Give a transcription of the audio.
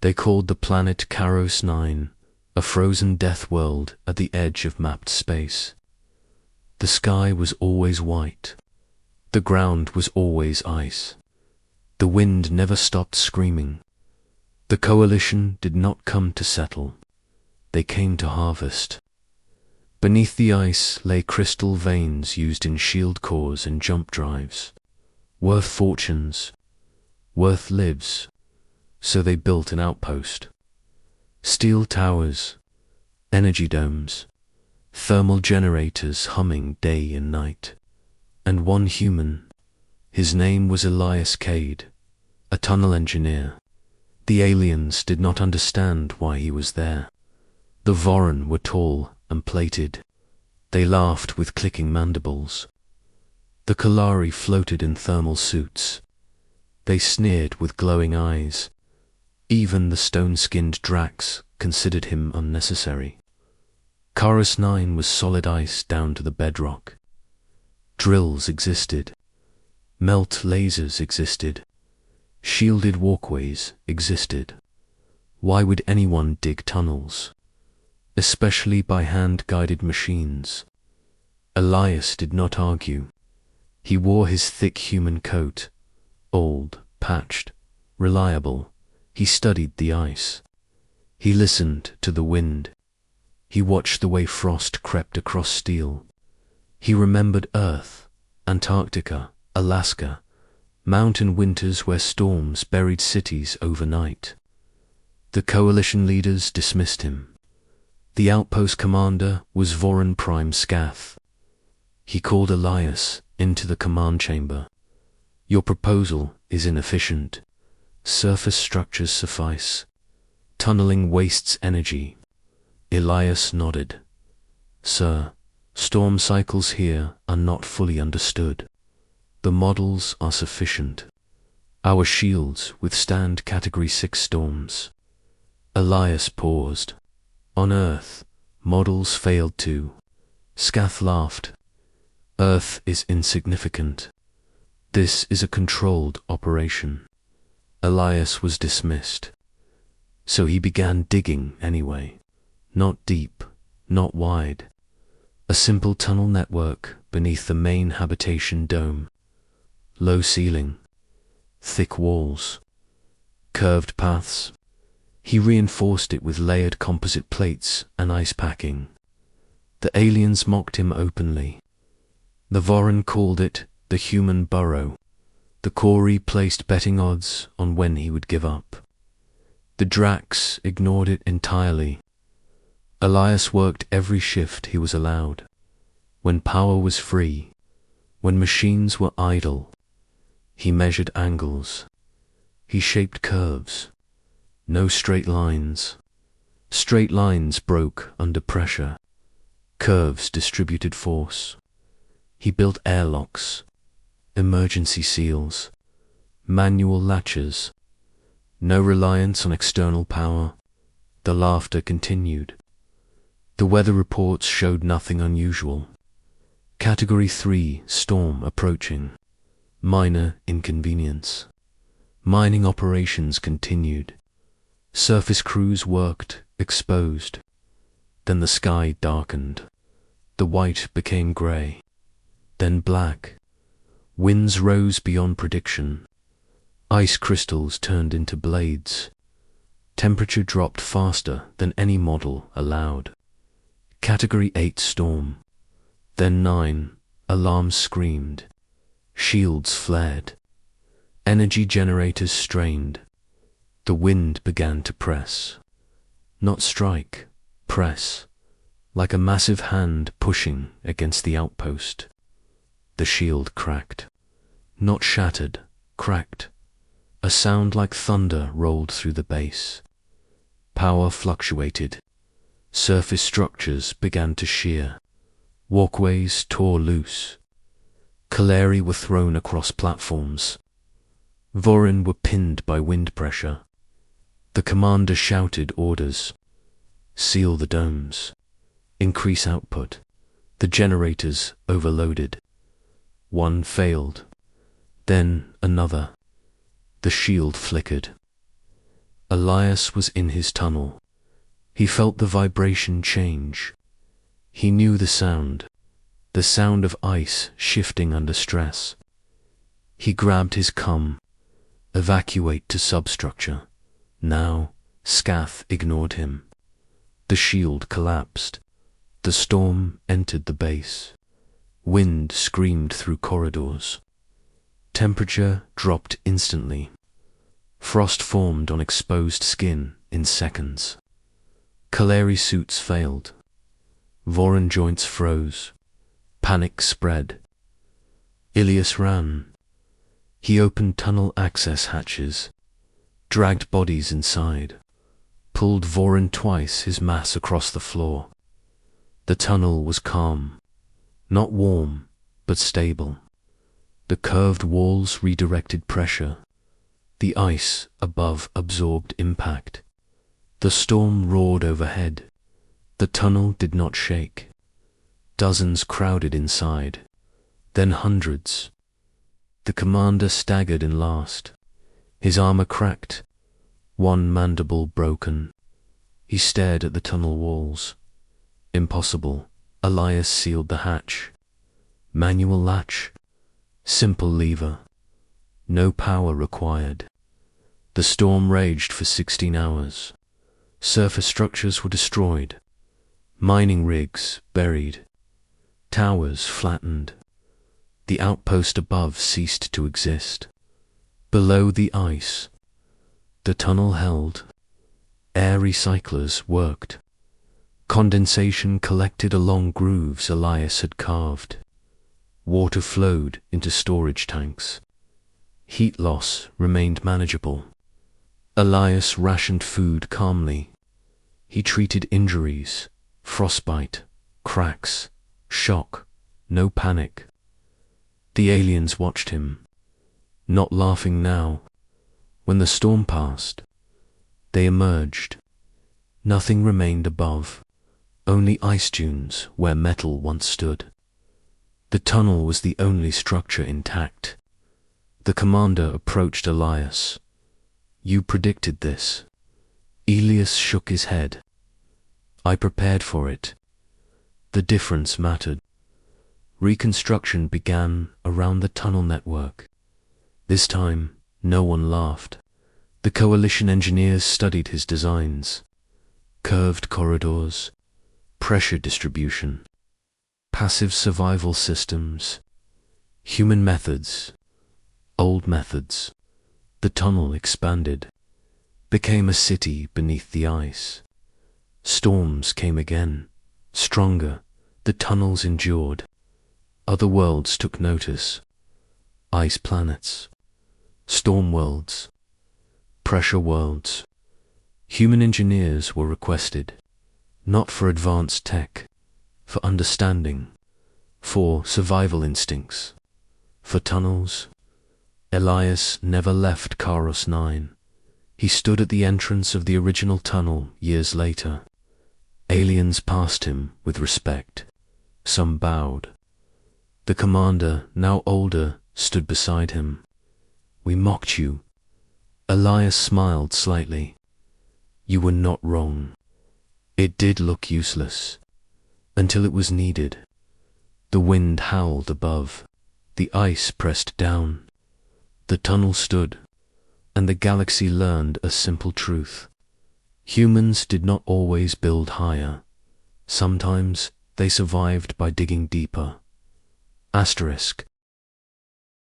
They called the planet Karos 9, a frozen death world at the edge of mapped space. The sky was always white. The ground was always ice. The wind never stopped screaming. The coalition did not come to settle. They came to harvest. Beneath the ice lay crystal veins used in shield cores and jump drives. Worth fortunes, worth lives, so they built an outpost. Steel towers, energy domes, thermal generators humming day and night. And one human, his name was Elias Cade, a tunnel engineer. The aliens did not understand why he was there. The Voron were tall and plated. They laughed with clicking mandibles. The Kalari floated in thermal suits. They sneered with glowing eyes. Even the stone-skinned Drax considered him unnecessary. Karos 9 was solid ice down to the bedrock. Drills existed. Melt lasers existed. Shielded walkways existed. Why would anyone dig tunnels? Especially by hand-guided machines. Elias did not argue. He wore his thick human coat, old, patched, reliable. He studied the ice. He listened to the wind. He watched the way frost crept across steel. He remembered Earth, Antarctica, Alaska, mountain winters where storms buried cities overnight. The coalition leaders dismissed him. The outpost commander was Voron Prime Scath. He called Elias into the command chamber. Your proposal is inefficient. Surface structures suffice. Tunneling wastes energy. Elias nodded. Sir, storm cycles here are not fully understood. The models are sufficient. Our shields withstand Category 6 storms. Elias paused. On Earth, models failed too. Scath laughed. Earth is insignificant. This is a controlled operation. Elias was dismissed. So he began digging anyway. Not deep, not wide. A simple tunnel network beneath the main habitation dome. Low ceiling, thick walls, curved paths. He reinforced it with layered composite plates and ice packing. The aliens mocked him openly. The Voron called it the human burrow. The Kori placed betting odds on when he would give up. The Drax ignored it entirely. Elias worked every shift he was allowed. When power was free, when machines were idle, he measured angles. He shaped curves. No straight lines. Straight lines broke under pressure. Curves distributed force. He built airlocks, emergency seals, manual latches. No reliance on external power. The laughter continued. The weather reports showed nothing unusual. Category 3 storm approaching. Minor inconvenience. Mining operations continued. Surface crews worked, exposed. Then the sky darkened. The white became grey. Then black. Winds rose beyond prediction. Ice crystals turned into blades. Temperature dropped faster than any model allowed. Category 8 storm. Then 9. Alarms screamed. Shields flared. Energy generators strained. The wind began to press. Not strike, press. Like a massive hand pushing against the outpost. The shield cracked. Not shattered, cracked. A sound like thunder rolled through the base. Power fluctuated. Surface structures began to shear. Walkways tore loose. Kalari were thrown across platforms. Voron were pinned by wind pressure. The commander shouted orders. Seal the domes. Increase output. The generators overloaded. One failed. Then another. The shield flickered. Elias was in his tunnel. He felt the vibration change. He knew the sound of ice shifting under stress. He grabbed his evacuate to substructure. Now, Scath ignored him. The shield collapsed. The storm entered the base. Wind screamed through corridors. Temperature dropped instantly. Frost formed on exposed skin in seconds. Kaleri suits failed. Voron joints froze. Panic spread. Ilias ran. He opened tunnel access hatches, dragged bodies inside, pulled Voron twice his mass across the floor. The tunnel was calm, not warm, but stable. The curved walls redirected pressure. The ice above absorbed impact. The storm roared overhead. The tunnel did not shake. Dozens crowded inside, then hundreds. The commander staggered in last. His armor cracked, one mandible broken. He stared at the tunnel walls. Impossible. Elias sealed the hatch. Manual latch. Simple lever. No power required. The storm raged for 16 hours. Surface structures were destroyed. Mining rigs buried. Towers flattened. The outpost above ceased to exist. Below the ice, the tunnel held. Air recyclers worked. Condensation collected along grooves Elias had carved. Water flowed into storage tanks. Heat loss remained manageable. Elias rationed food calmly. He treated injuries, frostbite, cracks, shock, no panic. The aliens watched him, not laughing now. When the storm passed, they emerged. Nothing remained above, only ice dunes where metal once stood. The tunnel was the only structure intact. The commander approached Elias. "You predicted this." Elias shook his head. "I prepared for it." The difference mattered. Reconstruction began around the tunnel network. This time, no one laughed. The coalition engineers studied his designs. Curved corridors, pressure distribution, passive survival systems, human methods, old methods. The tunnel expanded, became a city beneath the ice. Storms came again, stronger. The tunnels endured. Other worlds took notice. Ice planets, storm worlds, pressure worlds. Human engineers were requested, not for advanced tech, for understanding, for survival instincts, for tunnels. Elias never left Karos 9. He stood at the entrance of the original tunnel years later. Aliens passed him with respect. Some bowed. The commander, now older, stood beside him. "We mocked you." Elias smiled slightly. "You were not wrong. It did look useless, until it was needed." The wind howled above. The ice pressed down. The tunnel stood, and the galaxy learned a simple truth. Humans did not always build higher. Sometimes they survived by digging deeper. Asterisk.